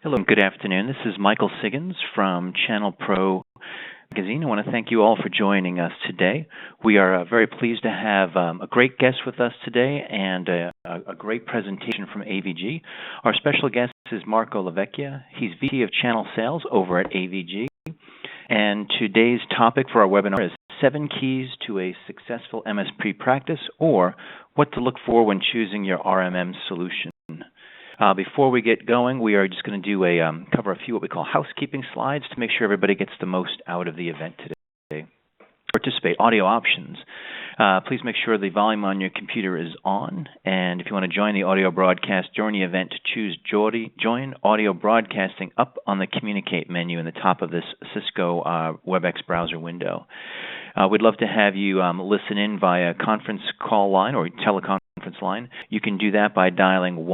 Hello and good afternoon. This is Michael Siggins from Channel Pro Magazine. I want to thank you all for joining us today. We are very pleased to have a great guest with us today and a great presentation from AVG. Our special guest is Marco LaVecchia. He's VP of Channel Sales over at AVG. And today's topic for our webinar is 7 keys to a successful MSP practice, or what to look for when choosing your RMM solution. Before we get going, we are just going to do cover a few what we call housekeeping slides to make sure everybody gets the most out of the event today. Participate, audio options. Please make sure the volume on your computer is on, and if you want to join the audio broadcast during the event, choose Join Audio Broadcasting up on the Communicate menu in the top of this Cisco WebEx browser window. We'd love to have you listen in via conference call line or teleconference line. You can do that by dialing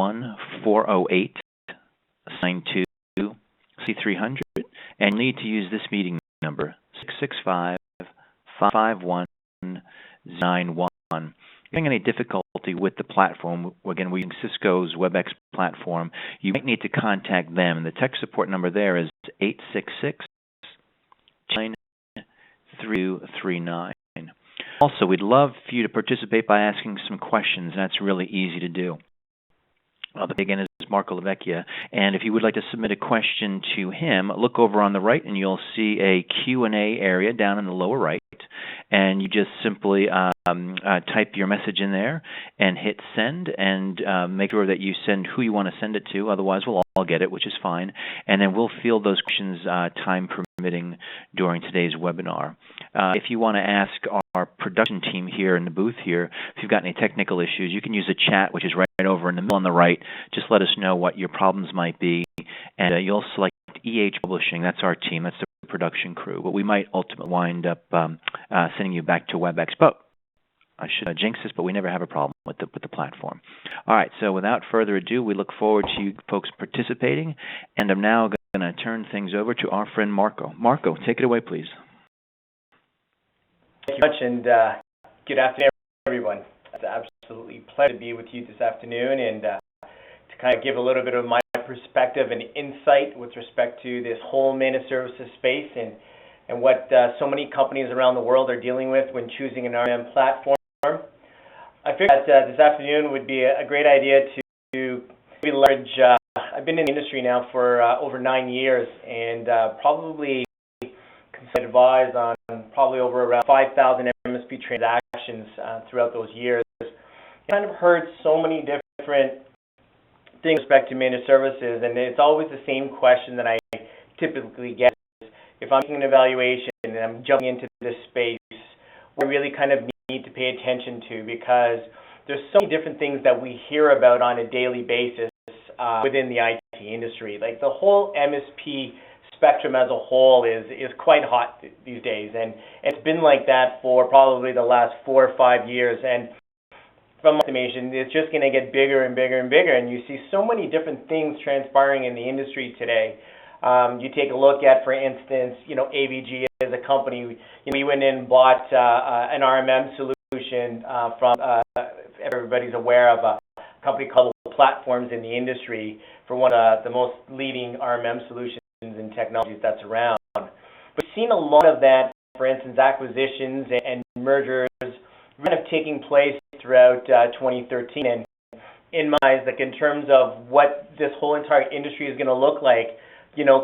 1-408-92-C300, and you need to use this meeting number, 665-551-91. If you're having any difficulty with the platform, again, we're using Cisco's WebEx platform, you might need to contact them. The tech support number there is 866-9339. Also, we'd love for you to participate by asking some questions. That's really easy to do. Again, is Marco LaVecchia, and if you would like to submit a question to him, look over on the right and you'll see a Q&A area down in the lower right, and you just simply type your message in there and hit send, and make sure that you send who you want to send it to. Otherwise, we'll all get it, which is fine, and then we'll field those questions time permitting during today's webinar. If you want to ask our production team here in the booth here, if you've got any technical issues, you can use the chat, which is right over in the middle on the right. Just let us know what your problems might be, and you'll select EH Publishing. That's our team. That's the production crew. But we might ultimately wind up sending you back to WebEx. But I should jinx this, but we never have a problem with the platform. All right, so without further ado, we look forward to you folks participating, and I'm now going to turn things over to our friend Marco. Marco, take it away, please. Thank you much, and good afternoon, everyone. It's an absolutely pleasure to be with you this afternoon and to kind of give a little bit of my perspective and insight with respect to this whole managed services space and what so many companies around the world are dealing with when choosing an RMM platform. I figured that this afternoon would be a great idea to leverage. I've been in the industry now for over 9 years, and probably advise on probably over around 5,000 MSP transactions throughout those years. I kind of heard so many different things with respect to managed services, and it's always the same question that I typically get. If I'm making an evaluation and I'm jumping into this space, what I really kind of need to pay attention to, because there's so many different things that we hear about on a daily basis within the IT industry. Like the whole MSP spectrum as a whole is quite hot these days, and it's been like that for probably the last 4 or 5 years. And from my estimation, it's just going to get bigger and bigger and bigger, and you see so many different things transpiring in the industry today. You take a look at, for instance, AVG as a company. We went in and bought an RMM solution from, everybody's aware of, a company called Platforms in the industry for one of the most leading RMM solutions and technologies that's around. We've seen a lot of that, for instance, acquisitions and mergers kind of taking place throughout 2013. And in my eyes, like in terms of what this whole entire industry is going to look like,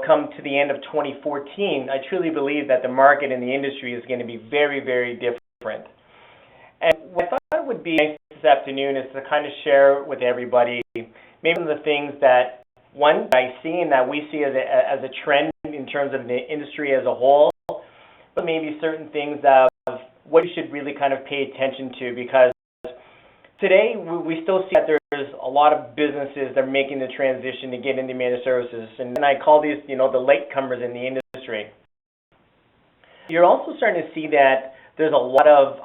come to the end of 2014, I truly believe that the market and the industry is going to be very, very different. And what I thought would be nice this afternoon is to kind of share with everybody maybe some of the things that, one, I see and that we see as a trend in terms of the industry as a whole, but maybe certain things of what you should really kind of pay attention to, because today we still see that there's a lot of businesses that are making the transition to get into managed services, and I call these, the latecomers in the industry. You're also starting to see that there's a lot of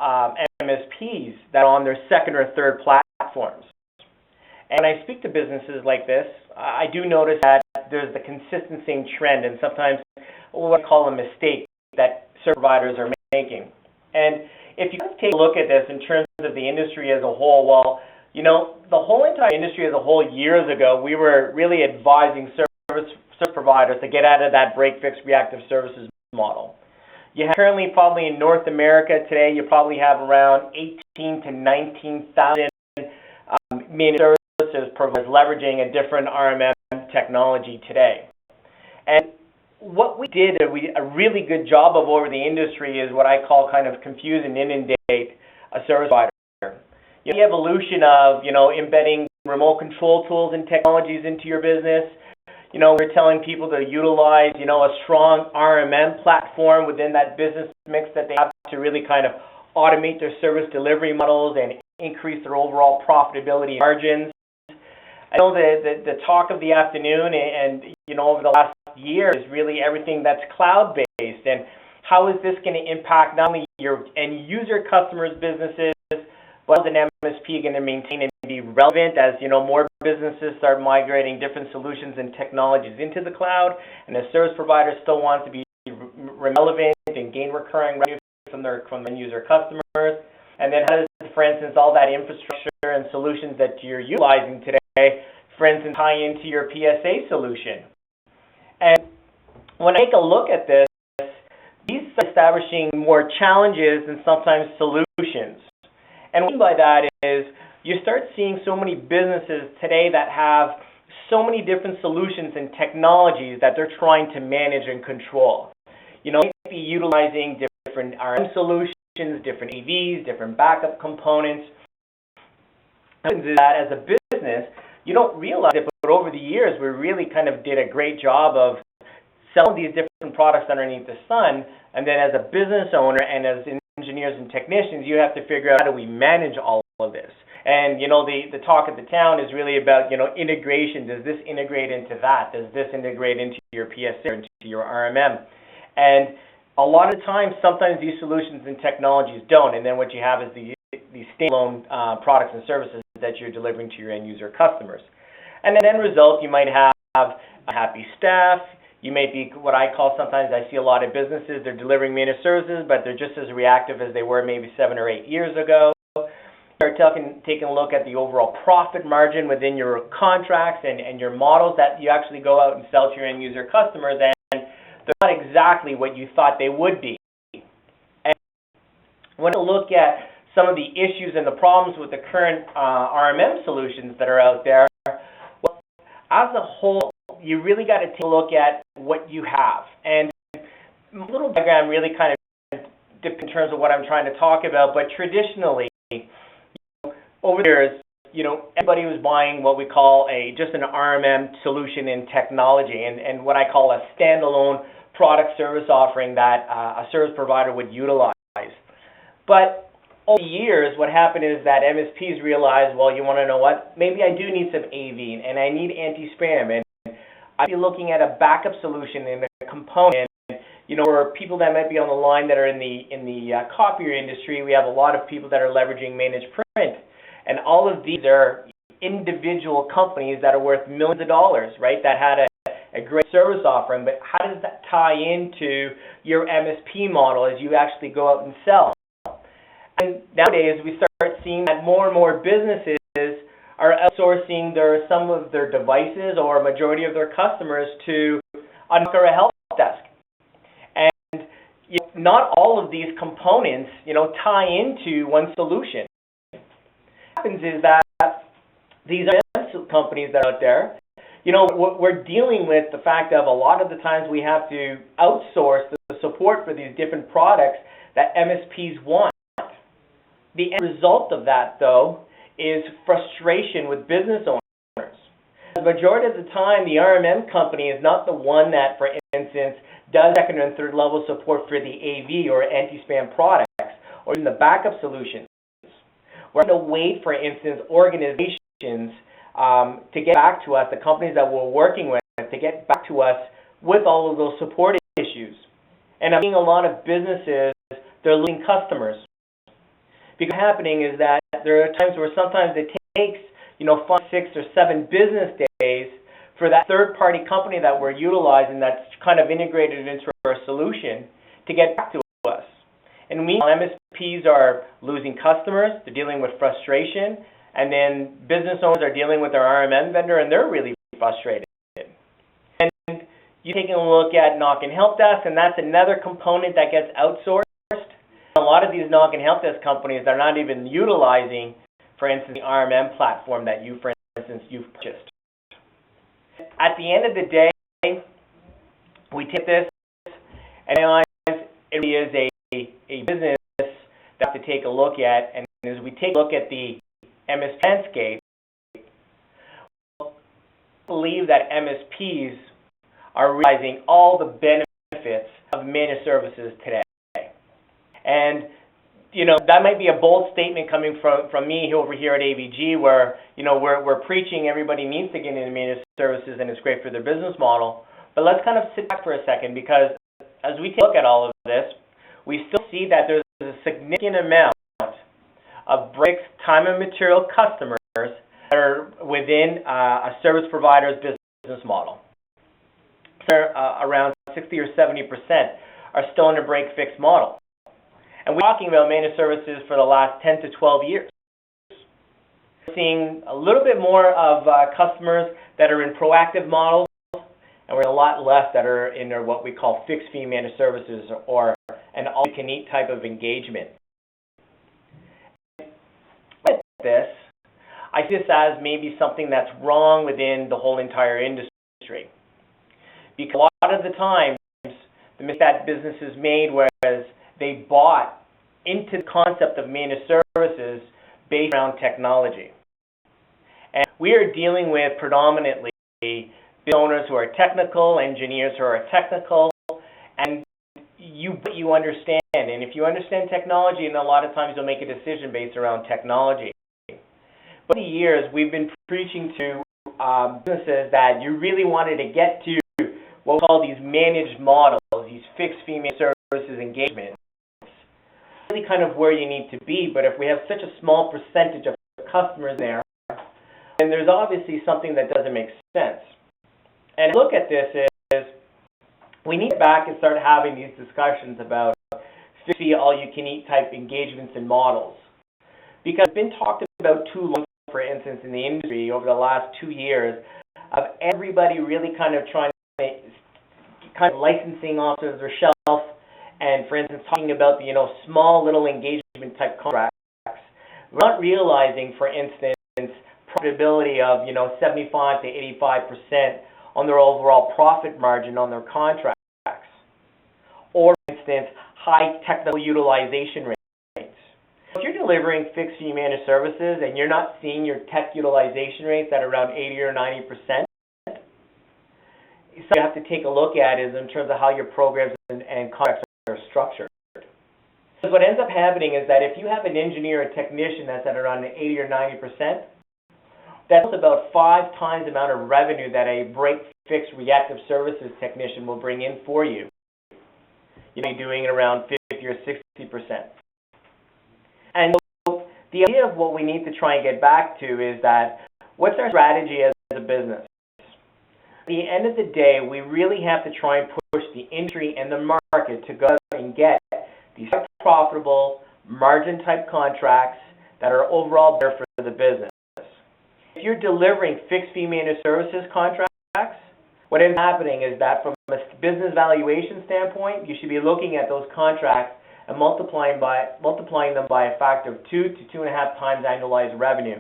MSPs that are on their second or third platforms. And when I speak to businesses like this, I do notice that there's the consistent same trend, and sometimes what I call a mistake that service providers are making. And if you take a look at this in terms of the industry as a whole, well, the whole entire industry as a whole, years ago, we were really advising service service providers to get out of that break-fix reactive services model. You have currently probably in North America today, you probably have around 18 to 19,000 managed services providers leveraging a different RMM technology today. And what we did, a really good job of over the industry is what I call kind of confuse and inundate a service provider. The evolution of, embedding remote control tools and technologies into your business. We're telling people to utilize, a strong RMM platform within that business mix that they have to really kind of automate their service delivery models and increase their overall profitability margins. I know the talk of the afternoon and over the last year is really everything that's cloud-based, and how is this going to impact not only your end user customers' businesses, but as an MSP going to maintain and be relevant as more businesses start migrating different solutions and technologies into the cloud, and the service provider still wants to be relevant and gain recurring revenue from their end user customers. And then how does, for instance, all that infrastructure and solutions that you're utilizing today, for instance, tie into your PSA solution? And when I take a look at this, these are establishing more challenges and sometimes solutions. And what I mean by that is you start seeing so many businesses today that have so many different solutions and technologies that they're trying to manage and control. They might be utilizing different RM solutions, different AVs, different backup components. What happens is that as a business, you don't realize it, but over the years, we really kind of did a great job of selling these different products underneath the sun. And then as a business owner and as engineers and technicians, you have to figure out how do we manage all of this. And, the talk of the town is really about, integration. Does this integrate into that? Does this integrate into your PSA, into your RMM? And a lot of times, sometimes these solutions and technologies don't. And then what you have is these standalone products and services that you're delivering to your end user customers. And the end result, you might have a happy staff. You may be what I call, sometimes I see a lot of businesses, they're delivering managed services, but they're just as reactive as they were maybe 7 or 8 years ago. Start taking a look at the overall profit margin within your contracts and your models that you actually go out and sell to your end user customers, and they're not exactly what you thought they would be. And when you look at some of the issues and the problems with the current RMM solutions that are out there, well, as a whole, you really got to take a look at what you have. And a little diagram really kind of dipped in terms of what I'm trying to talk about, but traditionally, over the years, everybody was buying what we call just an RMM solution in technology and what I call a standalone product service offering that a service provider would utilize. But over the years, what happened is that MSPs realized, well, you want to know what? Maybe I do need some AV and I need anti-spam, and I'd be looking at a backup solution in a component. For people that might be on the line that are in the copier industry, we have a lot of people that are leveraging managed print. And all of these are individual companies that are worth millions of dollars, right, that had a great service offering. But how does that tie into your MSP model as you actually go out and sell? And nowadays, we start seeing that more and more businesses are outsourcing some of their devices or a majority of their customers to a help desk. And not all of these components, tie into one solution. What happens is that these companies that are out there, we're dealing with the fact of a lot of the times we have to outsource the support for these different products that MSPs want. The end result of that, though, is frustration with business owners. The majority of the time, the RMM company is not the one that, for instance, does second and third level support for the AV or anti-spam products or even the backup solutions. We're going to wait, for instance, organizations to get back to us, the companies that we're working with, to get back to us with all of those support issues. And I'm seeing a lot of businesses, they're losing customers. Because what's happening is that there are times where sometimes it takes, 5, 6, or 7 business days for that third-party company that we're utilizing that's kind of integrated into our solution to get back to us. And meanwhile, MSPs are losing customers, they're dealing with frustration, and then business owners are dealing with their RMM vendor, and they're really frustrated. And you're taking a look at knock and help desk, and that's another component that gets outsourced. A lot of these knock and help desk companies, they're not even utilizing, for instance, the RMM platform that you've purchased. At the end of the day, we take this and realize it really is a business that we have to take a look at. And as we take a look at the MSP landscape, we believe that MSPs are realizing all the benefits of managed services today. And that might be a bold statement coming from me over here at AVG, where we're preaching everybody needs to get into managed services and it's great for their business model. But let's kind of sit back for a second, because as we take a look at all of this, we still see that there's a significant amount of break time and material customers that are within a service provider's business model. Around 60 or 70% are still in a break-fix model. And we're talking about managed services for the last 10 to 12 years. We're seeing a little bit more of customers that are in proactive models, and we're a lot less that are in what we call fixed-fee managed services, or an all-you-can-eat type of engagement. With this, I see this as maybe something that's wrong within the whole entire industry. Because a lot of the times, the mistake that businesses made was they bought into the concept of managed services based around technology. And we are dealing with predominantly business owners who are technical, engineers who are technical, and you understand. And if you understand technology, and a lot of times you'll make a decision based around technology. But over the years, we've been preaching to businesses that you really wanted to get to what we call these managed models, these fixed fee managed services engagements. Really kind of where you need to be, but if we have such a small percentage of customers there, then there's obviously something that doesn't make sense. And look at this is, we need to get back and start having these discussions about fixed fee, all-you-can-eat type engagements and models. Because it's been talked about too long, for instance, in the industry over the last 2 years, of everybody really kind of trying to licensing off of their shelf, and for instance, talking about the small little engagement type contracts. We're not realizing, for instance, profitability of 75 to 85% on their overall profit margin on their contracts, or for instance, high technical utilization rates. If you're delivering fixed fee managed services and you're not seeing your tech utilization rates at around 80 or 90%, so you have to take a look at is in terms of how your programs and contracts are structured. Because what ends up happening is that if you have an engineer or technician that's at around 80 or 90%, that's about 5 times the amount of revenue that a break-fix reactive services technician will bring in for you. You'll be doing it around 50 or 60%. And so the idea of what we need to try and get back to is that what's our strategy as a business? At the end of the day, we really have to try and push the industry and the market to go and get these profitable margin-type contracts that are overall better for the business. If you're delivering fixed-fee managed services contracts, what is happening is that from a business valuation standpoint, you should be looking at those contracts and multiplying them by a factor of 2 to 2.5 times annualized revenue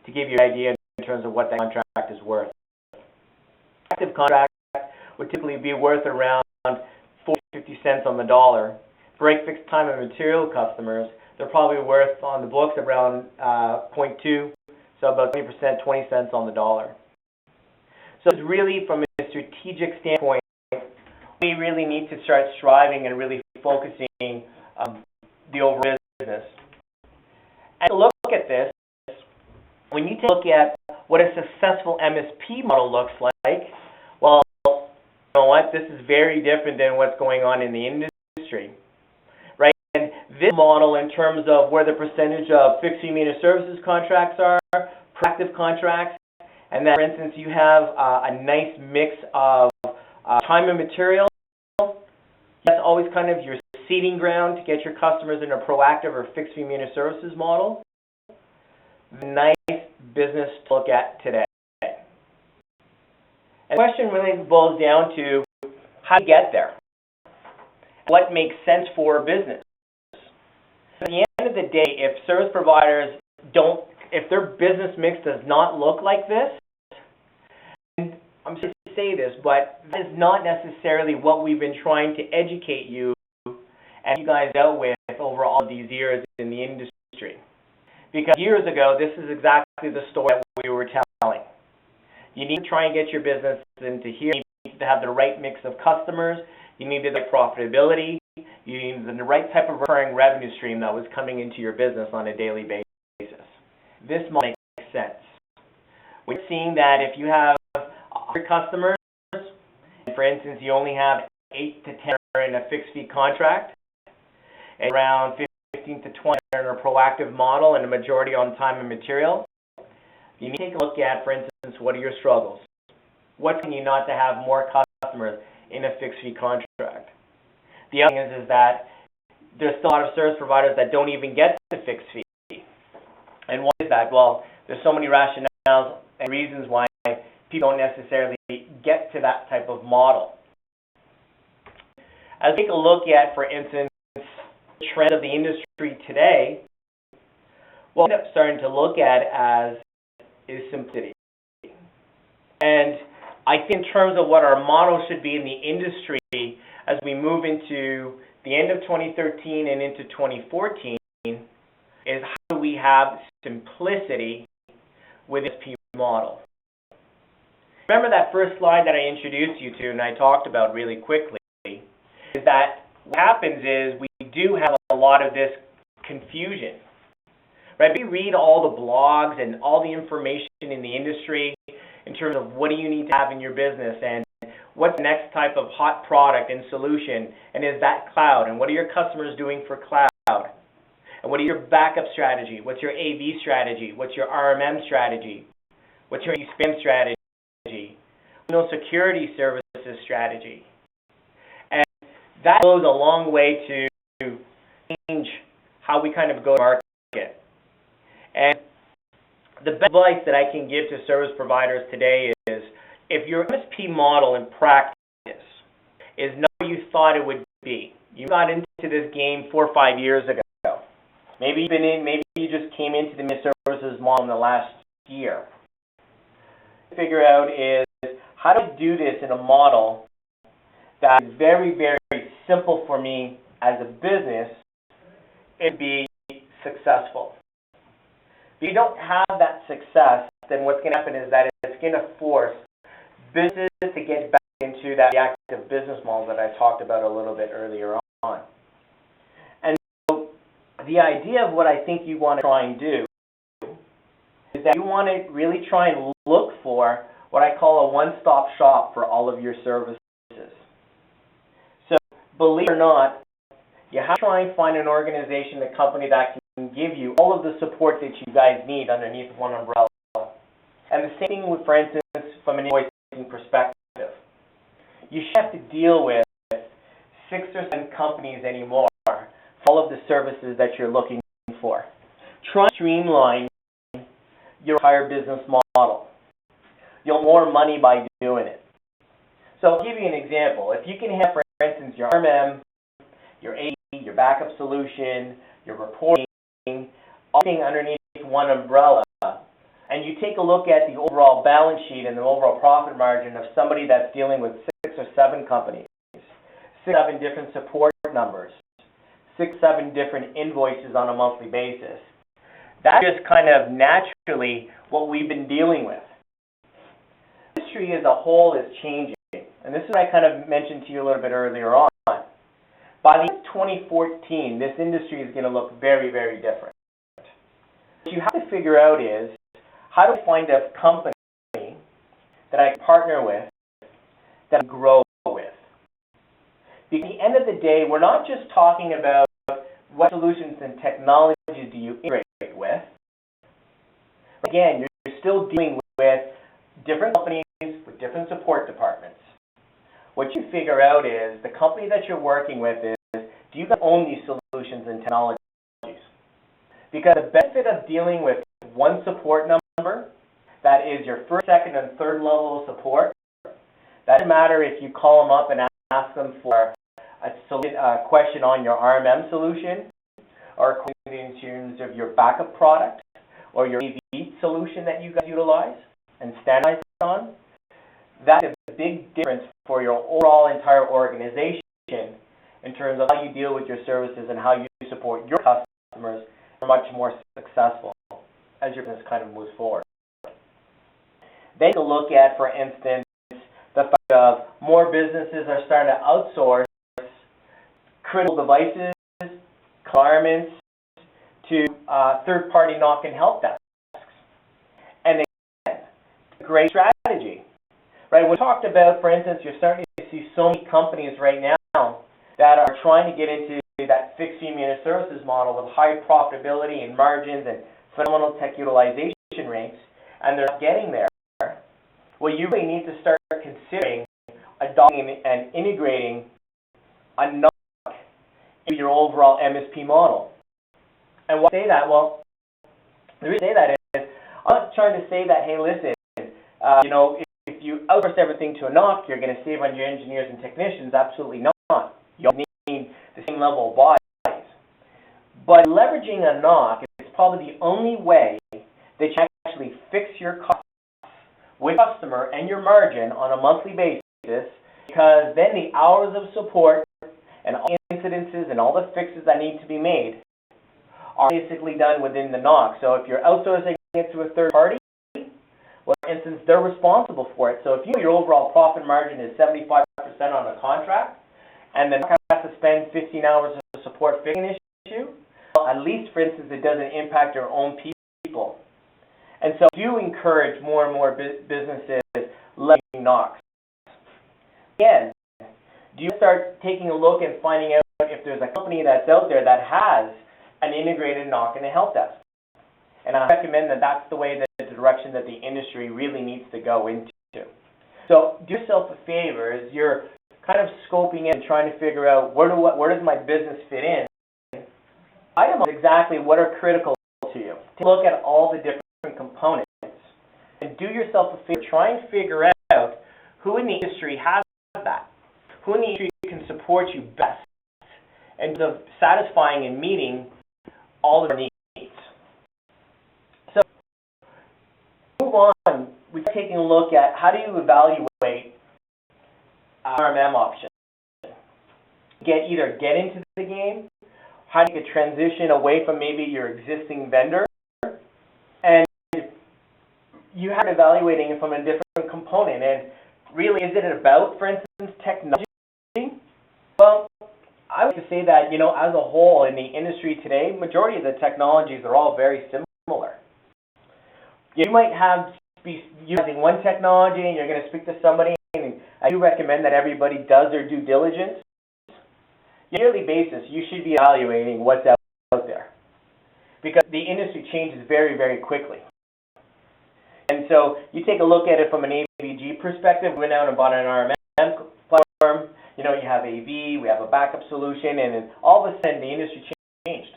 to give you an idea in terms of what that contract is worth. Active contract would typically be worth around 40 to 50 cents on the dollar. Break fixed time and material customers, they're probably worth on the books around 0.2, so about 20%, 20 cents on the dollar. So it's really from a strategic standpoint, we really need to start striving and really focusing the overall business. And to look at this, when you take a look at what a successful MSP model looks like, well, you know what? This is very different than what's going on in the industry, right? And this model, in terms of where the percentage of fixed fee managed services contracts are, proactive contracts, and that, for instance, you have a nice mix of time and material. That's always kind of your seeding ground to get your customers in a proactive or fixed fee managed services model. Nice business to look at today. And the question really boils down to, how do you get there? What makes sense for a business? At the end of the day, if service providers if their business mix does not look like this, and I'm sorry to say this, but that is not necessarily what we've been trying to educate you and you guys out with over all of these years in the industry. Because years ago, this is exactly the story that we were telling. You need to try and get your business into here. You need to have the right mix of customers. You need the right profitability. You need the right type of recurring revenue stream that was coming into your business on a daily basis. This makes sense. We're seeing that if you have 100 customers, and for instance, you only have 8 to 10 in a fixed fee contract, and around 15 to 20 in a proactive model and a majority on time and material, you need to take a look at, for instance, what are your struggles? What can you not to have more customers in a fixed fee contract? The other thing is that there's still a lot of service providers that don't even get the fixed fee. And why is that? Well, there's so many rationales and reasons why people don't necessarily get to that type of model. As we take a look at, for instance, the trend of the industry today, what we end up starting to look at as is simplicity. And I think in terms of what our model should be in the industry as we move into the end of 2013 and into 2014 is how do we have simplicity with this P model. Remember that first slide that I introduced you to and I talked about really quickly, is that what happens is we do have a lot of this confusion. Right? We read all the blogs and all the information in the industry in terms of what do you need to have in your business and what's the next type of hot product and solution, and is that cloud, and what are your customers doing for cloud, and what are your backup strategy, what's your AV strategy, what's your RMM strategy, what's your spam strategy, security services strategy. And that goes a long way to change how we kind of go to market. And the best advice that I can give to service providers today is, if your MSP model in practice is not what you thought it would be, you got into this game 4 or 5 years ago, maybe you just came into the managed services model in the last year. Figure out is, how do I do this in a model that is very, very simple for me as a business and be successful? If you don't have that success, then what's going to happen is that it's going to force businesses to get back into that reactive business model that I talked about a little bit earlier on. And so the idea of what I think you want to try and do is that you want to really try and look for what I call a one-stop shop for all of your services. So believe it or not, you have to try and find an organization, a company that can give you all of the support that you guys need underneath one umbrella. And the same thing with, for instance, from an invoicing perspective. You should have to deal with 6 or 7 companies anymore for all of the services that you're looking for. Try and streamline your entire business model. You'll make more money by doing it. So I'll give you an example. If you can have, for instance, your RMM, your AV, your backup solution, your reporting, all being underneath one umbrella, and you take a look at the overall balance sheet and the overall profit margin of somebody that's dealing with 6 or 7 companies, 6 or 7 different support numbers, 6 or 7 different invoices on a monthly basis, that's just kind of naturally what we've been dealing with. The industry as a whole is changing, and this is what I kind of mentioned to you a little bit earlier on. By the end of 2014, this industry is going to look very, very different. What you have to figure out is, how do I find a company that I can partner with, that I grow with? Because at the end of the day, we're not just talking about what solutions and technologies do you integrate with. Again, you're still dealing with different companies with different support departments. What you figure out is, the company that you're working with is, do you own these solutions and technologies? Because the benefit of dealing with one support number, that is your first, second, and third level of support, that doesn't matter if you call them up and ask them for a question on your RMM solution, or in terms of your backup product, or your AVG solution that you guys utilize and standardize on, that's a big difference for your overall entire organization in terms of how you deal with your services and how you support your customers are much more successful as your business kind of moves forward. Then to look at, for instance, the fact of more businesses are starting to outsource critical devices, requirements to third-party knock and help desks. And again, it's a great strategy. Right? We talked about, for instance, you're starting to see so many companies right now that are trying to get into that fixed fee managed services model with high profitability and margins and phenomenal tech utilization rates, and they're not getting there. Well, you really need to start considering adopting and integrating a knock into your overall MSP model. And why I say that? Well, the reason I say that is I'm not trying to say that, hey, listen, if you outsource everything to a knock, you're going to save on your engineers and technicians. Absolutely not. You need the same level of bodies. But leveraging a knock is probably the only way that you can actually fix your costs with customer and your margin on a monthly basis, because then the hours of support and all the incidences and all the fixes that need to be made are basically done within the knock. So if you're outsourcing it to a third party, well, for instance, they're responsible for it. So if you know your overall profit margin is 75% on a contract, and the knock has to spend 15 hours to support fixing an issue, well, at least, for instance, it doesn't impact your own people. And so do encourage more and more businesses leveraging knocks. Again, do you start taking a look and finding out if there's a company that's out there that has an integrated knock and a help desk? And I recommend that that's the way, the direction that the industry really needs to go into. So do yourself a favor as you're kind of scoping in and trying to figure out where does my business fit in. Itemize exactly what are critical to you. Take a look at all the different components and do yourself a favor. Try and figure out who in the industry has that. Who in the industry can support you best in terms of satisfying and meeting all of your needs. So move on. We're taking a look at how do you evaluate RMM options. Either get into the game, how do you transition away from maybe your existing vendor, and you have evaluating it from a different component. And really, is it about, for instance, technology? Well, I would say that, as a whole in the industry today, majority of the technologies are all very similar. You might have using one technology and you're going to speak to somebody, and I do recommend that everybody does their due diligence. On a yearly basis, you should be evaluating what's out there, because the industry changes very, very quickly. And so you take a look at it from an AVG perspective. We went out and bought an RMM platform. You have AV, we have a backup solution, and then all of a sudden the industry changed.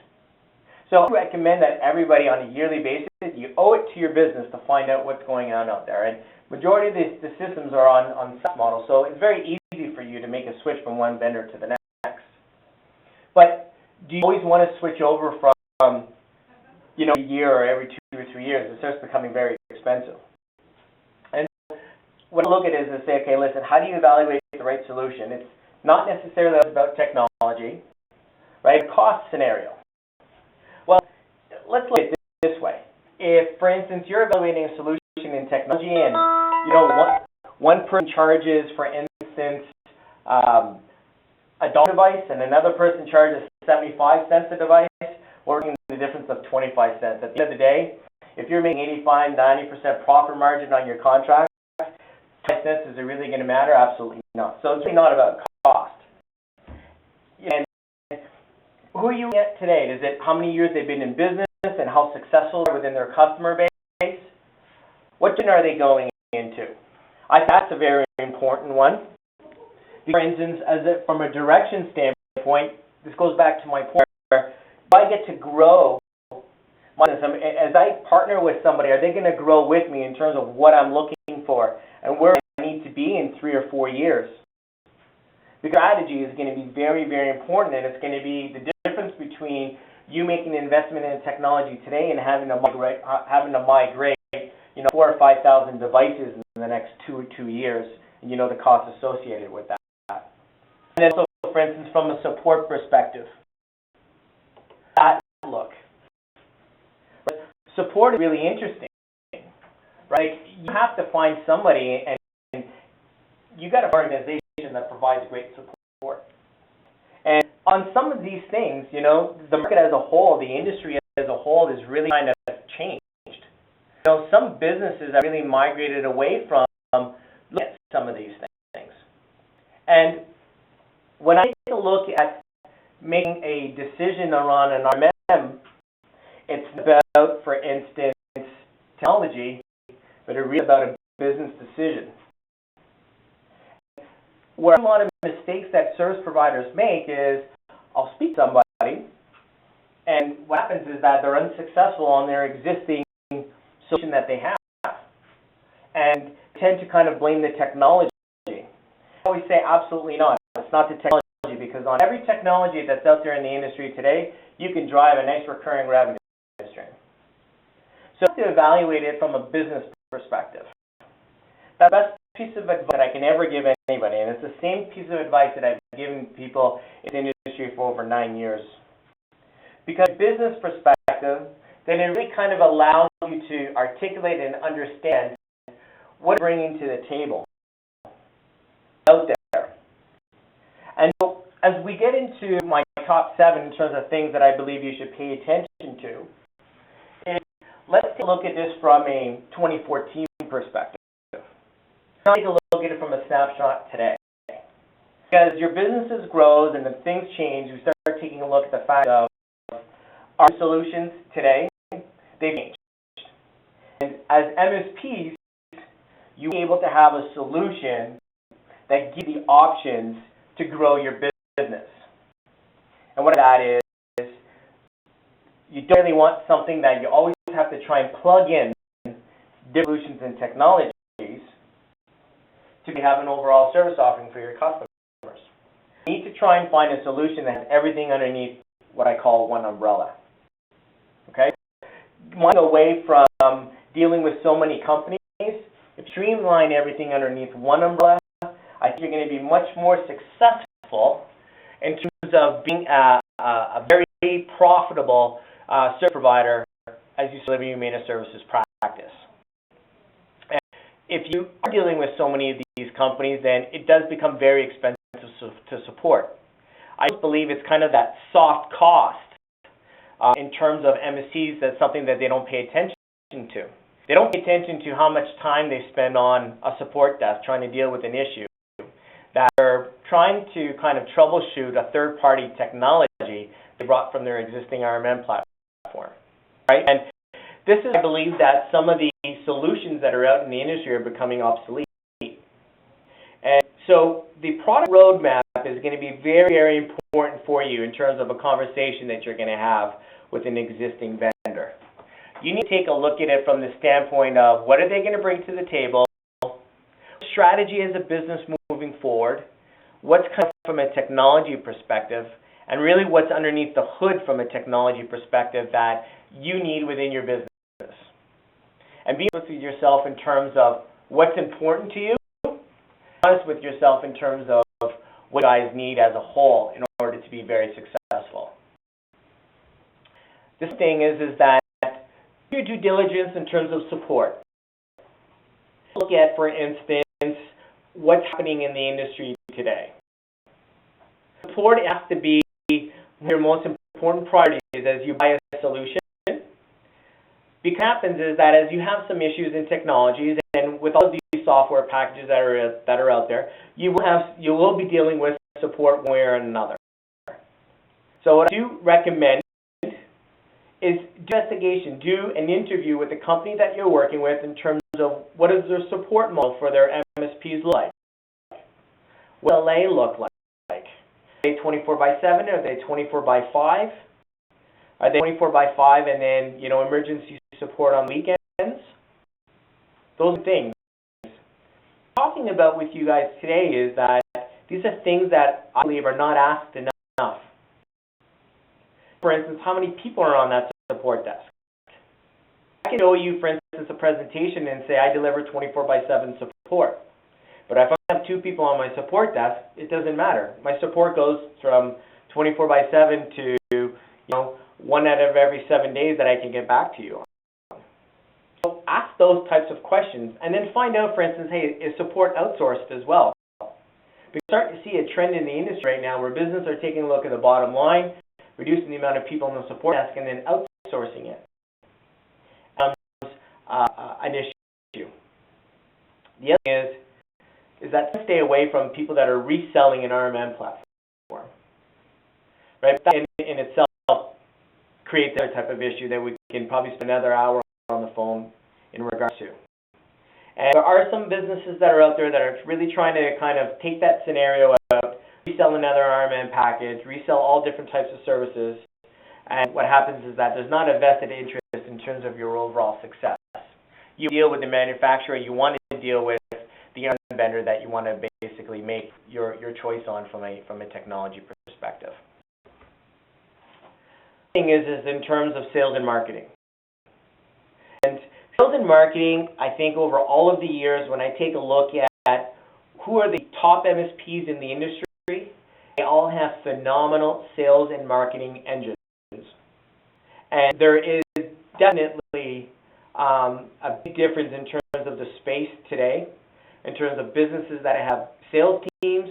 So I recommend that everybody on a yearly basis, you owe it to your business to find out what's going on out there. And majority of the systems are on SaaS models, so it's very easy for you to make a switch from one vendor to the next. But do you always want to switch over from, a year or every 2 or 3 years? It starts becoming very expensive. And what I look at is to say, okay, listen, how do you evaluate the right solution? It's not necessarily about technology, right? A cost scenario. Well, let's look at it this way. If, for instance, you're evaluating a solution in technology and, one person charges, for instance, a $1 device and another person charges 75 cents a device, we're getting the difference of 25 cents. At the end of the day, if you're making 85, 90% profit margin on your contract, 25 cents, is it really going to matter? Absolutely not. So it's really not about cost. And who are you looking at today? Is it how many years they've been in business and how successful they are within their customer base? What gen are they going into? I think that's a very important one. For instance, from a direction standpoint, this goes back to my point where if I get to grow my business, as I partner with somebody, are they going to grow with me in terms of what I'm looking for and where I need to be in 3 or 4 years? The strategy is going to be very, very important, and it's going to be the difference between you making an investment in technology today and having to migrate 4,000 or 5,000 devices in the next 2 years, and the costs associated with that. And then, so for instance, from a support perspective, support is really interesting, right? You have to find somebody, and you got an organization that provides great support. And on some of these things, the market as a whole, the industry as a whole, is really kind of changed. Some businesses have really migrated away from looking at some of these things. And when I take a look at making a decision around an RMM, it's about, for instance, technology, but it's really about a business decision. Where a lot of mistakes that service providers make is, I'll speak to somebody, and what happens is that they're unsuccessful on their existing solution that they have, and tend to kind of blame the technology. I always say absolutely not. It's not the technology, because on every technology that's out there in the industry today, you can drive a nice recurring revenue stream. So you have to evaluate it from a business perspective. The best piece of advice that I can ever give anybody, and it's the same piece of advice that I've given people in the industry for over 9 years. Because business perspective, then it really kind of allows you to articulate and understand what you're bringing to the table out there. And so, as we get into my top 7 in terms of things that I believe you should pay attention to, is let's take a look at this from a 2014 perspective. Now take a look at it from a snapshot today. Because your businesses grows and as things change, we start taking a look at the fact of our solutions today, they've changed. And as MSPs, you'll be able to have a solution that gives you the options to grow your business. And what that is you don't really want something that you always have to try and plug in different solutions and technologies to have an overall service offering for your customers. You need to try and find a solution that has everything underneath what I call one umbrella. Okay? You want to go away from dealing with so many companies. If you streamline everything underneath one umbrella, I think you're going to be much more successful in terms of being a very profitable service provider as you deliver your managed services practice. And if you are dealing with so many of these companies, then it does become very expensive to support. I believe it's kind of that soft cost in terms of MSPs. That's something that they don't pay attention to. They don't pay attention to how much time they spend on a support desk trying to deal with an issue, that are trying to kind of troubleshoot a third-party technology they brought from their existing RMM platform, right? And this is, I believe, that some of the solutions that are out in the industry are becoming obsolete. And so the product roadmap is going to be very, very important for you in terms of a conversation that you're going to have with an existing vendor. You need to take a look at it from the standpoint of what are they going to bring to the table, strategy as a business moving forward, what's coming from a technology perspective, and really what's underneath the hood from a technology perspective that you need within your business. And be honest with yourself in terms of what's important to you, honest with yourself in terms of what you guys need as a whole in order to be very successful. This thing is that do your due diligence in terms of support. Look at, for instance, what's happening in the industry today. Support has to be your most important priority as you buy a solution. Because what happens is that as you have some issues in technologies, and with all of these software packages that are out there, you will be dealing with support one way or another. So what I do recommend is do investigation, do an interview with the company that you're working with in terms of what does their support model for their MSPs look like? What does LA look like? Are they 24/7? Are they 24/5? Are they 24/5 and then emergency support on weekends? Those are things. Talking about with you guys today is that These are things that I believe are not asked enough. For instance, how many people are on that support desk? I can show you, for instance, a presentation and say I deliver 24/7 support. But if I have 2 people on my support desk, it doesn't matter. My support goes from 24/7 to 1 out of every 7 days that I can get back to you on. So ask those types of questions, and then find out, for instance, hey, is support outsourced as well? We're starting to see a trend in the industry right now where businesses are taking a look at the bottom line, reducing the amount of people on the support desk, and then outsourcing it. An issue. The other thing is that stay away from people that are reselling an RMM platform. Right? That in itself creates that type of issue that we can probably spend another hour on the phone in regards to. And there are some businesses that are out there that are really trying to kind of take that scenario out, resell another RMM package, resell all different types of services, and what happens is that there's not a vested interest in terms of your overall success. You deal with the manufacturer, you want to deal with the vendor that you want to basically make your choice on from a technology perspective. The thing is in terms of sales and marketing. And sales and marketing, I think over all of the years, when I take a look at who are the top MSPs in the industry, they all have phenomenal sales and marketing engines. And there is definitely a big difference in terms of the space today, in terms of businesses that have sales teams,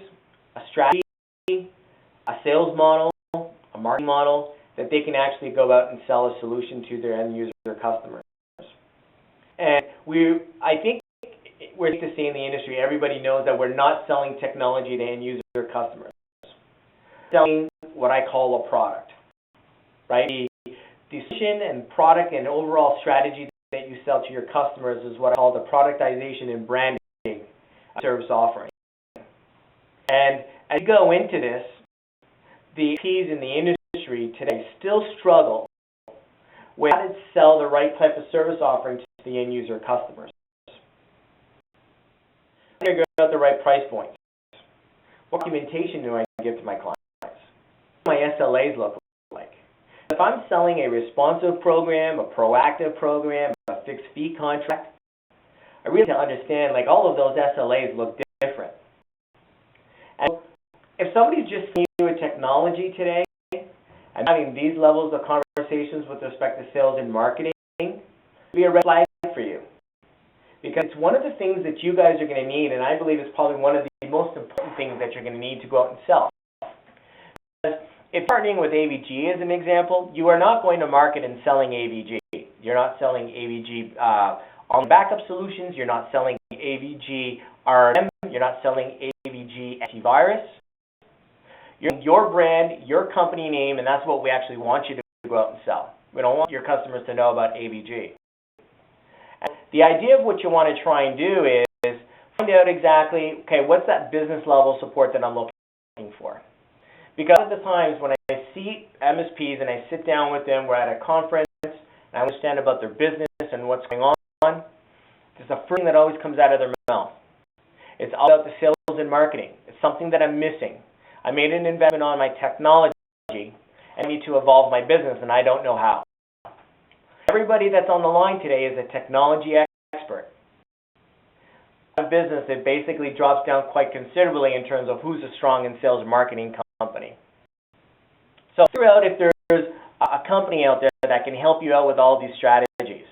a strategy, a sales model, a marketing model, that they can actually go out and sell a solution to their end user customers. And I think we're to see in the industry, everybody knows that we're not selling technology to end user customers. Selling what I call a product, right? The solution and product and overall strategy that you sell to your customers is what I call the productization and branding service offering. And as you go into this, the MSPs in the industry today still struggle with how to sell the right type of service offering to the end user customers. Figure out the right price point. What documentation do I give to my clients? What do my SLAs look like? If I'm selling a responsive program, a proactive program, a fixed fee contract, I really need to understand all of those SLAs look different. And if somebody's just selling you a technology today and having these levels of conversations with respect to sales and marketing, it'll be a red flag for you. Because it's one of the things that you guys are going to need, and I believe it's probably one of the most important things that you're going to need to go out and sell. Because if you're partnering with AVG as an example, you are not going to market and selling AVG. You're not selling AVG on backup solutions. You're not selling AVG RMM. You're not selling AVG antivirus. You're your brand, your company name, and that's what we actually want you to go out and sell. We don't want your customers to know about AVG. And the idea of what you want to try and do is find out exactly, okay, what's that business level support that I'm looking for? Because at the times when I see MSPs and I sit down with them, we're at a conference, and I understand about their business and what's going on, there's a first thing that always comes out of their mouth. It's all about the sales and marketing. It's something that I'm missing. I made an investment on my technology, and I need to evolve my business, and I don't know how. Everybody that's on the line today is a technology expert. A business that basically drops down quite considerably in terms of who's a strong in sales and marketing company. So figure out if there's a company out there that can help you out with all these strategies.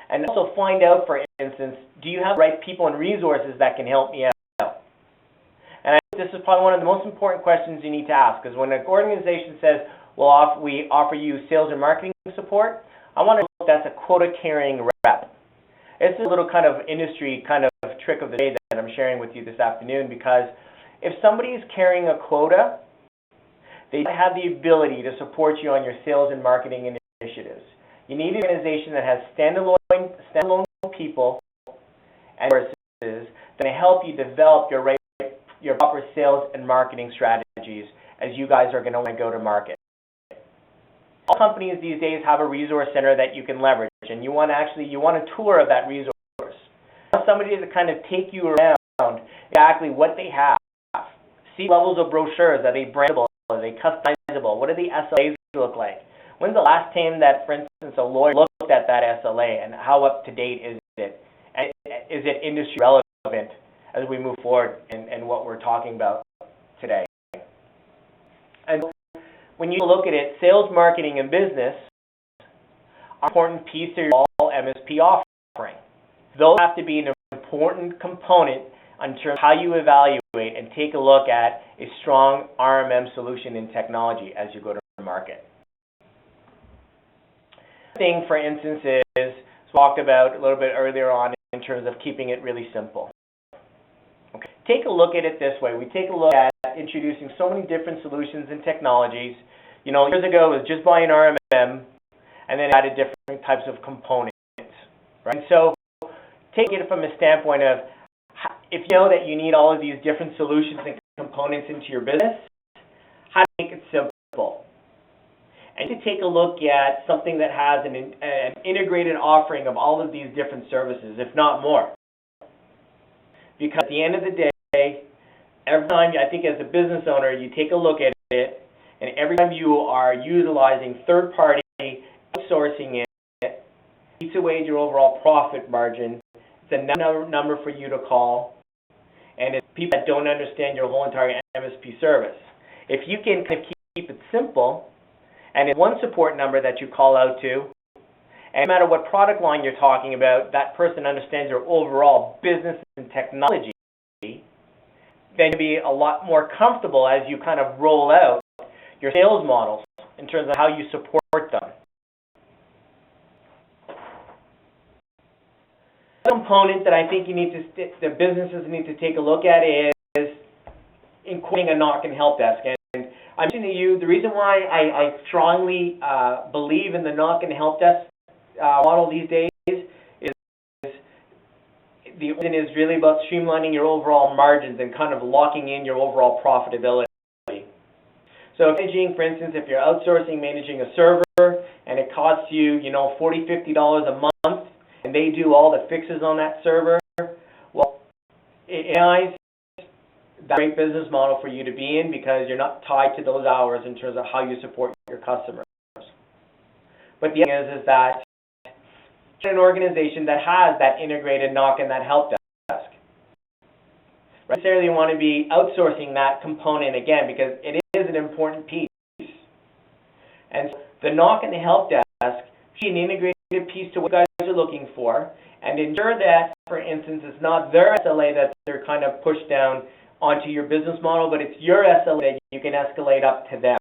And also find out, for instance, do you have the right people and resources that can help me out? And I think this is probably one of the most important questions you need to ask, because when an organization says, well, we offer you sales and marketing support, I want to know if that's a quota-carrying rep. It's a little kind of industry kind of trick of the day that I'm sharing with you this afternoon, because if somebody is carrying a quota, they have the ability to support you on your sales and marketing initiatives. You need an organization that has standalone people and resources that can help you develop your proper sales and marketing strategies as you guys are going to want to go to market. All companies these days have a resource center that you can leverage, and you want a tour of that resource. You want somebody to kind of take you around exactly what they have, See levels of brochures. Are they brandable? Are they customizable? What do the SLAs look like? When's the last time that, for instance, a lawyer looked at that SLA, and how up to date is it? And is it industry relevant as we move forward and what we're talking about today? And when you look at it, sales, marketing, and business are an important piece of your overall MSP offering. Those have to be an important component in terms of how you evaluate and take a look at a strong RMM solution in technology as you go to market. The thing, for instance, is talked about a little bit earlier on in terms of keeping it really simple. Okay. Take a look at it this way. We take a look at introducing so many different solutions and technologies. You know, years ago it was just buying RMM and then added different types of components, right? So take it from a standpoint of, if you know that you need all of these different solutions and components into your business, how to make it simple. And to take a look at something that has an integrated offering of all of these different services, if not more. Because at the end of the day, every time, I think as a business owner, you take a look at it, and every time you are utilizing third-party outsourcing it eats away at your overall profit margin. It's a number for you to call, and it's people that don't understand your whole entire MSP service. If you can kind of keep it simple, and it's one support number that you call out to, and no matter what product line you're talking about, that person understands your overall business and technology, then you'll be a lot more comfortable as you kind of roll out your sales models in terms of how you support them. The component that I think the businesses need to take a look at is including a knock and help desk. And I'm saying to you, the reason why I strongly believe in the knock and help desk model these days is the reason is really about streamlining your overall margins and kind of locking in your overall profitability. So managing, for instance, if you're outsourcing managing a server and it costs you, $40, $50 a month, and they do all the fixes on that server, well, that's a great business model for you to be in because you're not tied to those hours in terms of how you support your customers. But the thing is that an organization that has that integrated knock and that help desk, right? Necessarily want to be outsourcing that component again because it is an important piece. And so the knock and the help desk should be an integrated piece to what you guys are looking for, and ensure that, for instance, it's not their SLA that they're kind of pushed down onto your business model, but it's your SLA that you can escalate up to them.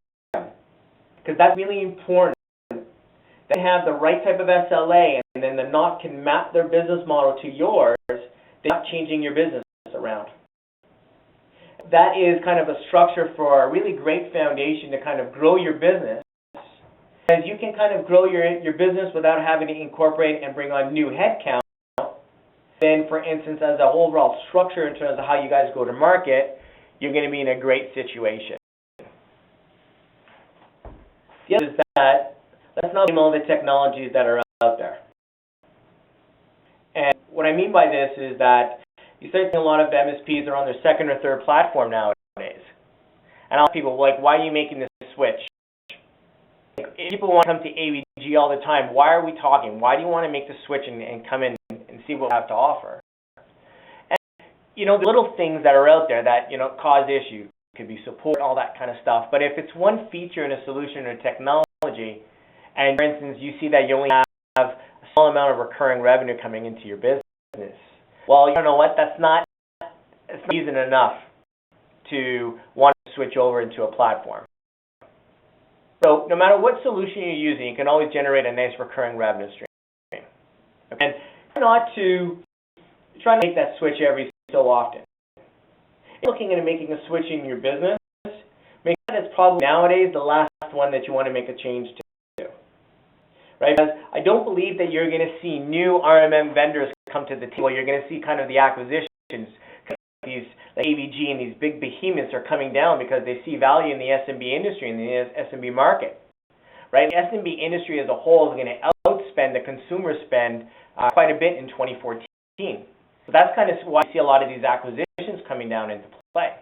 Because that's really important. They have the right type of SLA, and then the knock can map their business model to yours. They're not changing your business around. That is kind of a structure for a really great foundation to kind of grow your business. As you can kind of grow your business without having to incorporate and bring on new headcount, then, for instance, as an overall structure in terms of how you guys go to market, you're going to be in a great situation. The other is that let's not name all the technologies that are out there. And what I mean by this is that you start seeing a lot of MSPs are on their second or third platform nowadays. And a lot of people are like, why are you making this switch? People want to come to AVG all the time. Why are we talking? Why do you want to make the switch and come in and see what we have to offer? And, the little things that are out there that, cause issues. It could be support, all that kind of stuff. But if it's one feature in a solution or technology, and, for instance, you see that you only have a small amount of recurring revenue coming into your business, well, you know what? It's not reason enough to want to switch over into a platform. So no matter what solution you're using, you can always generate a nice recurring revenue stream. And not to try to make that switch every so often. If you're looking at making a switch in your business, make sure that it's probably nowadays the last one that you want to make a change to. Right? Because I don't believe that you're going to see new RMM vendors come to the table. You're going to see kind of the acquisitions. These like AVG and these big behemoths are coming down because they see value in the SMB industry, in the SMB market. Right? The SMB industry as a whole is going to outspend the consumer spend quite a bit in 2014. So that's kind of why you see a lot of these acquisitions coming down into play.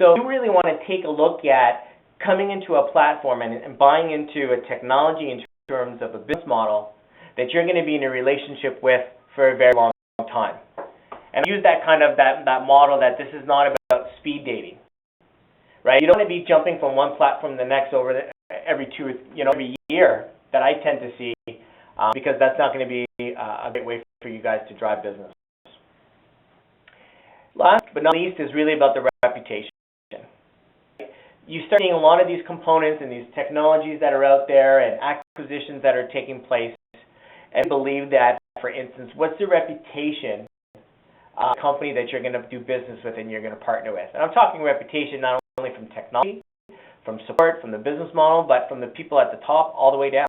So you really want to take a look at coming into a platform and buying into a technology in terms of a business model that you're going to be in a relationship with for a very long time. And use that kind of that model that this is not about speed dating, right? You don't want to be jumping from one platform to the next every year that I tend to see, because that's not going to be a great way for you guys to drive business. Last but not least is really about the reputation. You start seeing a lot of these components and these technologies that are out there and acquisitions that are taking place, and believe that, for instance, what's the reputation of the company that you're going to do business with and you're going to partner with? And I'm talking reputation not only from technology, from support, from the business model, but from the people at the top all the way down.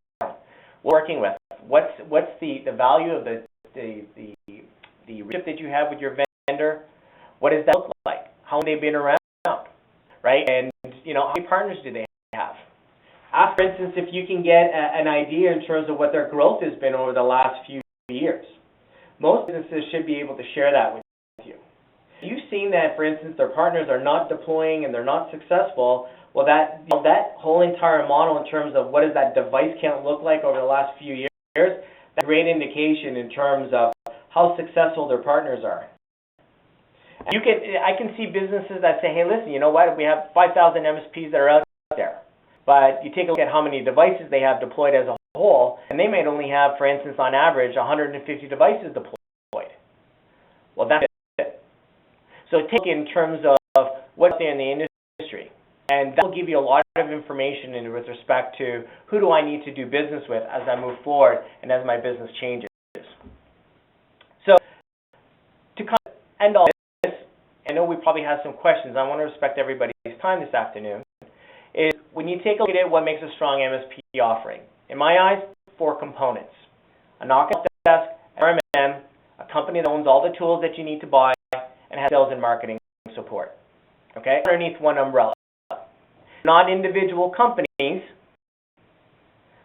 Working with, what's the value of the relationship that you have with your vendor? What does that look like? How long have they been around, right? And how many partners do they have? Ask, for instance, if you can get an idea in terms of what their growth has been over the last few years. Most businesses should be able to share that with you. You've seen that, for instance, their partners are not deploying and they're not successful. Well, that whole entire model in terms of what does that device count look like over the last few years, that's a great indication in terms of how successful their partners are. I can see businesses that say, hey, listen, you know what? We have 5,000 MSPs that are out there. But you take a look at how many devices they have deployed as a whole, and they might only have, for instance, on average, 150 devices deployed. Well, that's it. So take in terms of what's there in the industry. And that will give you a lot of information with respect to who do I need to do business with as I move forward and as my business changes. So to kind of end all this, I know we probably have some questions. I want to respect everybody's time this afternoon. Is when you take a look at it, what makes a strong MSP offering? In my eyes, 4 components. A knockout desk, RMM, a company that owns all the tools that you need to buy, and has sales and marketing support. Okay? Underneath one umbrella. Not individual companies.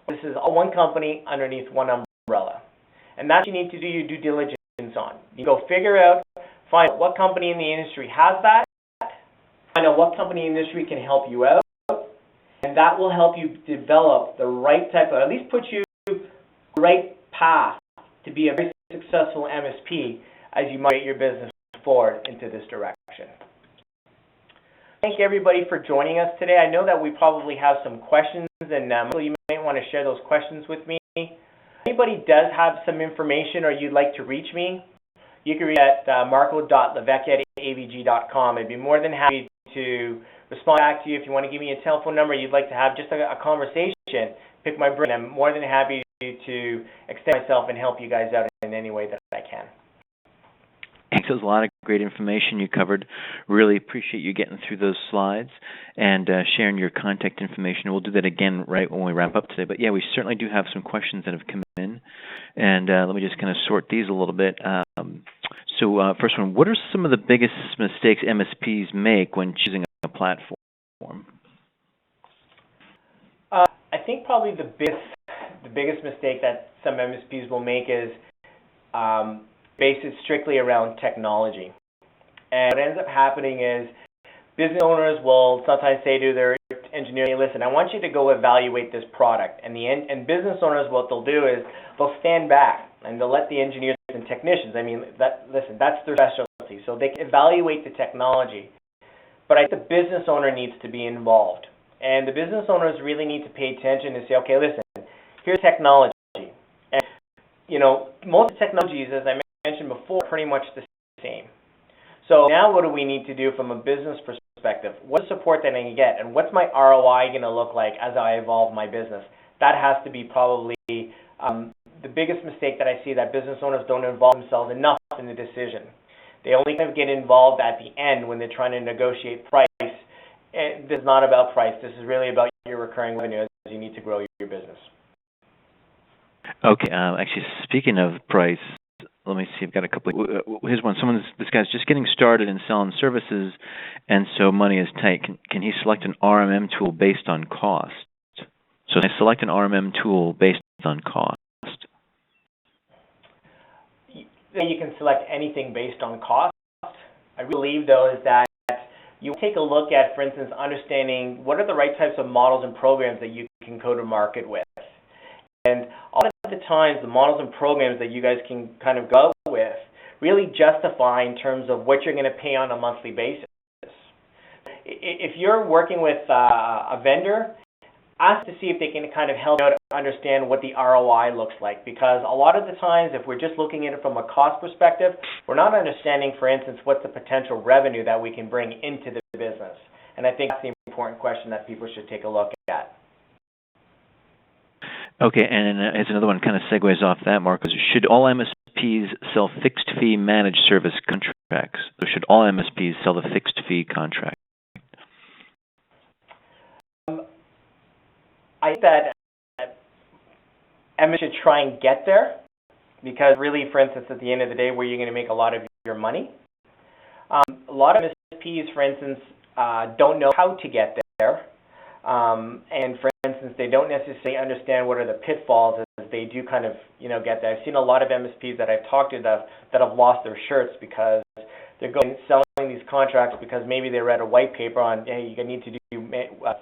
This is all one company underneath one umbrella. And that's what you need to do your due diligence on. You go figure out, find out what company in the industry has that, find out what company in the industry can help you out, and that will help you develop the right type of, at least put you on the right path to be a very successful MSP as you migrate your business forward into this direction. Thank everybody for joining us today. I know that we probably have some questions, and you may want to share those questions with me. If anybody does have some information or you'd like to reach me, you can reach at marco.lavecchia@avg.com. I'd be more than happy to respond back to you. If you want to give me a telephone number, you'd like to have just a conversation, pick my brain. I'm more than happy to extend myself and help you guys out in any way that I can. Thanks. There's a lot of great information you covered. Really appreciate you getting through those slides and sharing your contact information. We'll do that again right when we wrap up today. But yeah, we certainly do have some questions that have come in, and let me just kind of sort these a little bit. So first one, what are some of the biggest mistakes MSPs make when choosing a platform? I think probably the biggest mistake that some MSPs will make is base it strictly around technology. And what ends up happening is business owners will sometimes say to their engineer, hey, listen, I want you to go evaluate this product. And business owners, what they'll do is they'll stand back and they'll let the engineers and technicians, that's their specialty. So they can evaluate the technology. But I think the business owner needs to be involved. And the business owners really need to pay attention and say, okay, listen, here's technology. And, most technologies, as I mentioned before, are pretty much the same. So now what do we need to do from a business perspective? What support that I can get? And what's my ROI going to look like as I evolve my business? That has to be probably the biggest mistake that I see, that business owners don't involve themselves enough in the decision. They only kind of get involved at the end when they're trying to negotiate price. And this is not about price. This is really about your recurring revenue as you need to grow your business. Okay. Actually, speaking of price, let me see. I've got a couple. Here's one. This guy's just getting started in selling services, and so money is tight. Can he select an RMM tool based on cost? So I select an RMM tool based on cost. You can select anything based on cost. I believe, though, is that you take a look at, for instance, understanding what are the right types of models and programs that you can go to market with. And a lot of the times, the models and programs that you guys can kind of go out with really justify in terms of what you're going to pay on a monthly basis. If you're working with a vendor, ask to see if they can kind of help you out understand what the ROI looks like, because a lot of the times, if we're just looking at it from a cost perspective, we're not understanding, for instance, what's the potential revenue that we can bring into the business. And I think that's the important question that people should take a look at. Okay, and as another one kind of segues off that, Marcos, should all MSPs sell fixed-fee managed service contracts? Or should all MSPs sell the fixed-fee contract? I think that MSPs should try and get there, because really, for instance, at the end of the day, where you're going to make a lot of your money. A lot of MSPs, for instance, don't know how to get there. And for instance, they don't necessarily understand what are the pitfalls as they do kind of, get there. I've seen a lot of MSPs that I've talked to that have lost their shirts because they're going selling these contracts because maybe they read a white paper on, hey, you need to do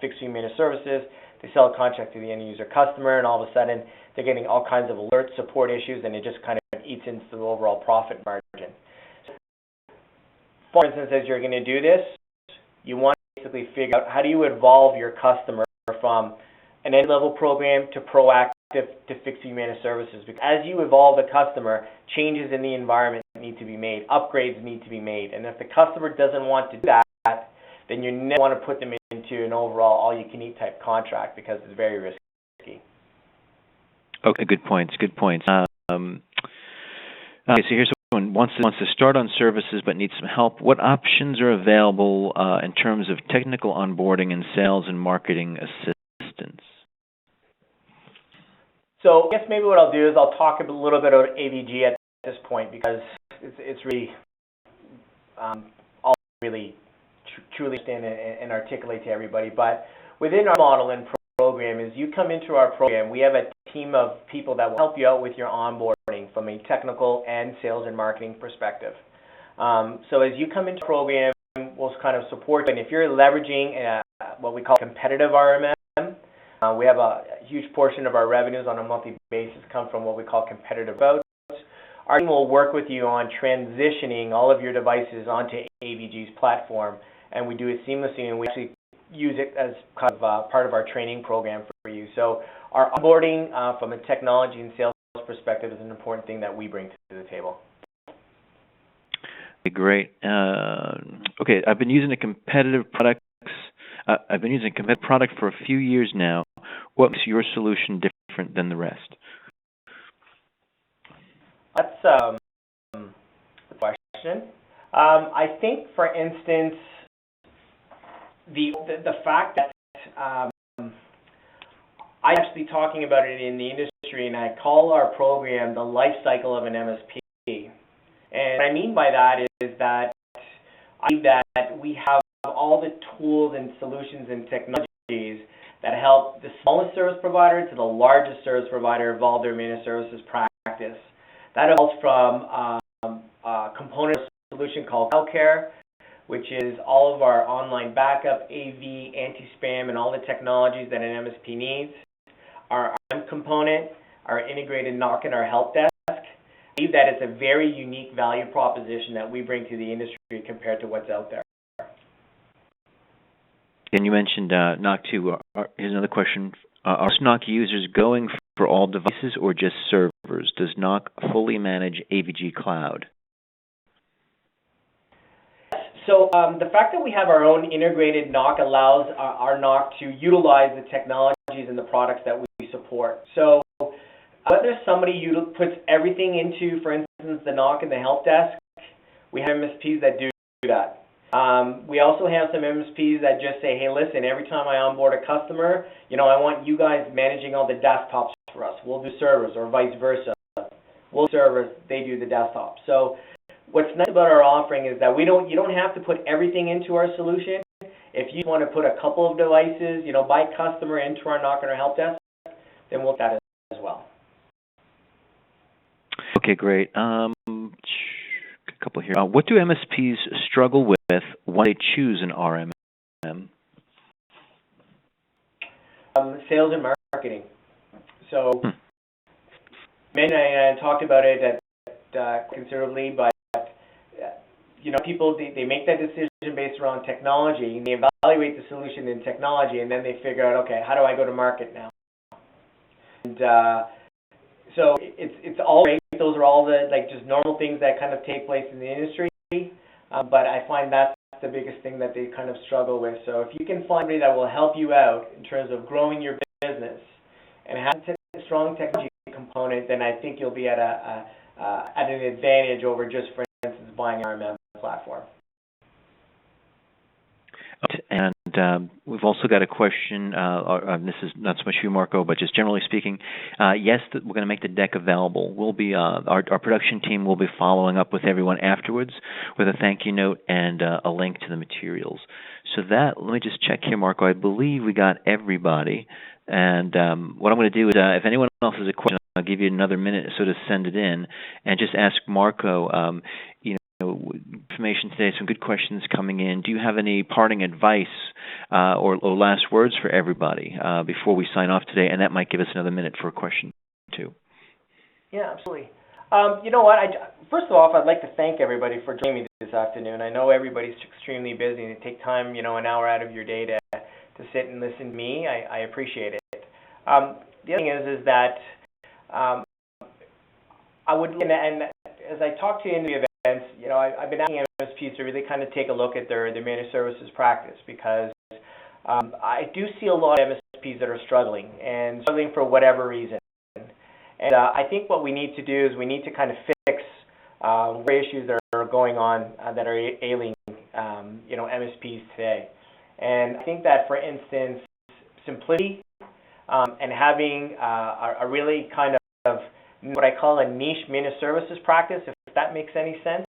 fixed fee managed services. They sell a contract to the end user customer, and all of a sudden they're getting all kinds of alert support issues, and it just kind of eats into the overall profit margin. For instance, as you're going to do this, you want to basically figure out how do you evolve your customer from an entry-level program to proactive to fixed-fee managed services. Because as you evolve the customer, changes in the environment need to be made, upgrades need to be made. And if the customer doesn't want to do that, then you never want to put them into an overall all-you-can-eat type contract, because it's very risky. Okay, good points. Good points. Okay, so here's one. Wants to start on services but needs some help. What options are available in terms of technical onboarding and sales and marketing assistance? So I guess maybe what I'll do is I'll talk a little bit about AVG at this point, because it's really all really truly understand and articulate to everybody. But within our model and program is you come into our program, we have a team of people that will help you out with your onboarding from a technical and sales and marketing perspective. So as you come into the program, we'll kind of support you. And if you're leveraging what we call competitive RMM, we have a huge portion of our revenues on a monthly basis come from what we call competitive votes. Our team will work with you on transitioning all of your devices onto AVG's platform, and we do it seamlessly, and we actually use it as kind of part of our training program for you. So our onboarding from a technology and sales perspective is an important thing that we bring to the table. Great. Okay, I've been using a competitive product. I've been using a competitive product for a few years now. What makes your solution different than the rest? That's the question. I think, for instance, the fact that I'm actually talking about it in the industry, and I call our program the life cycle of an MSP. And what I mean by that is that I believe that we have all the tools and solutions and technologies that help the smallest service provider to the largest service provider evolve their managed services practice. That evolves from a component solution called CloudCare, which is all of our online backup, AV, anti-spam, and all the technologies that an MSP needs. Our RM component, our integrated NOC, and our help desk. I believe that it's a very unique value proposition that we bring to the industry compared to what's out there. And you mentioned NOC 2. Here's another question. Are NOC users going for all devices or just servers? Does NOC fully manage AVG Cloud? So the fact that we have our own integrated NOC allows our NOC to utilize the technologies and the products that we support. So whether somebody puts everything into, for instance, the NOC and the help desk, we have MSPs that do that. We also have some MSPs that just say, hey, listen, every time I onboard a customer, I want you guys managing all the desktops for us. We'll do servers, or vice versa. We'll do servers, they do the desktop. So what's nice about our offering is that you don't have to put everything into our solution. If you want to put a couple of devices, by customer into our NOC and our help desk, then we'll do that as well. Okay, great. A couple here. What do MSPs struggle with when they choose an RMM? Sales and marketing. So, I talked about it considerably, but people they make that decision based around technology, and they evaluate the solution in technology, and then they figure out, okay, how do I go to market now? And so it's all great. Those are all the just normal things that kind of take place in the industry, but I find that's the biggest thing that they kind of struggle with. So if you can find somebody that will help you out in terms of growing your business and have a strong technology component, then I think you'll be at an advantage over just, for instance, buying an RMM platform. And we've also got a question, this is not so much you, Marco, but just generally speaking, yes, we're going to make the deck available. We'll be our production team will be following up with everyone afterwards with a thank you note and a link to the materials. So let me just check here, Marco. I believe we got everybody. And what I'm going to do is, if anyone else has a question, I'll give you another minute so to send it in, and just ask Marco. Information today, some good questions coming in. Do you have any parting advice or last words for everybody before we sign off today? And that might give us another minute for a question too. Yeah, absolutely. You know what? First of all, I'd like to thank everybody for joining me this afternoon. I know everybody's extremely busy, and to take time, an hour out of your day to sit and listen to me, I appreciate it. The other thing is that I would, and as I talk to you in the events, I've been asking MSPs to really kind of take a look at their managed services practice, because I do see a lot of MSPs that are struggling for whatever reason. And I think what we need to do is we need to kind of fix issues that are going on that are ailing MSPs today. And I think that, for instance, simplicity and having a really kind of what I call a niche managed services practice, if that makes any sense.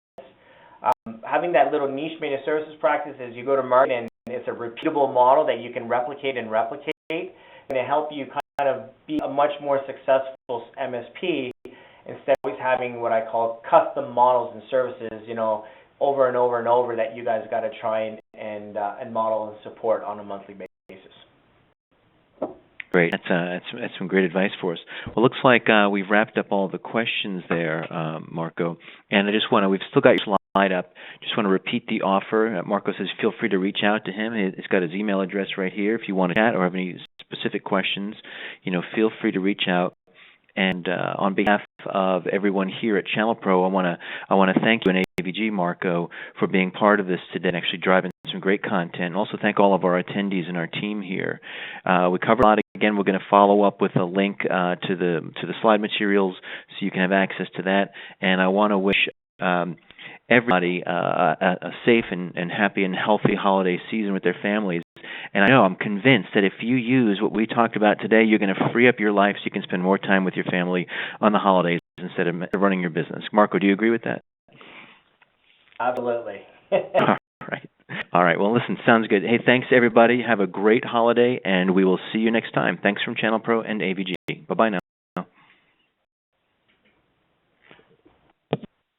Having that little niche managed services practice as you go to market, and it's a repeatable model that you can replicate, and to help you kind of be a much more successful MSP, instead of always having what I call custom models and services, over and over and over, that you guys got to try and model and support on a monthly basis. Great. That's some great advice for us. Well, looks like we've wrapped up all the questions there, Marco. And we've still got your slide up. Just want to repeat the offer. Marco says feel free to reach out to him. He's got his email address right here. If you want to chat or have any specific questions, feel free to reach out. And on behalf of everyone here at Channel Pro, I want to thank you and AVG, Marco, for being part of this today and actually driving some great content. And also thank all of our attendees and our team here. We covered a lot. Again, we're going to follow up with a link to the slide materials so you can have access to that. And I want to wish everybody a safe and happy and healthy holiday season with their families. And I'm convinced that if you use what we talked about today, you're going to free up your life so you can spend more time with your family on the holidays instead of running your business. Marco, do you agree with that? Absolutely. All right. Well, listen, sounds good. Hey, thanks, everybody. Have a great holiday, and we will see you next time. Thanks from Channel Pro and AVG. Bye-bye now.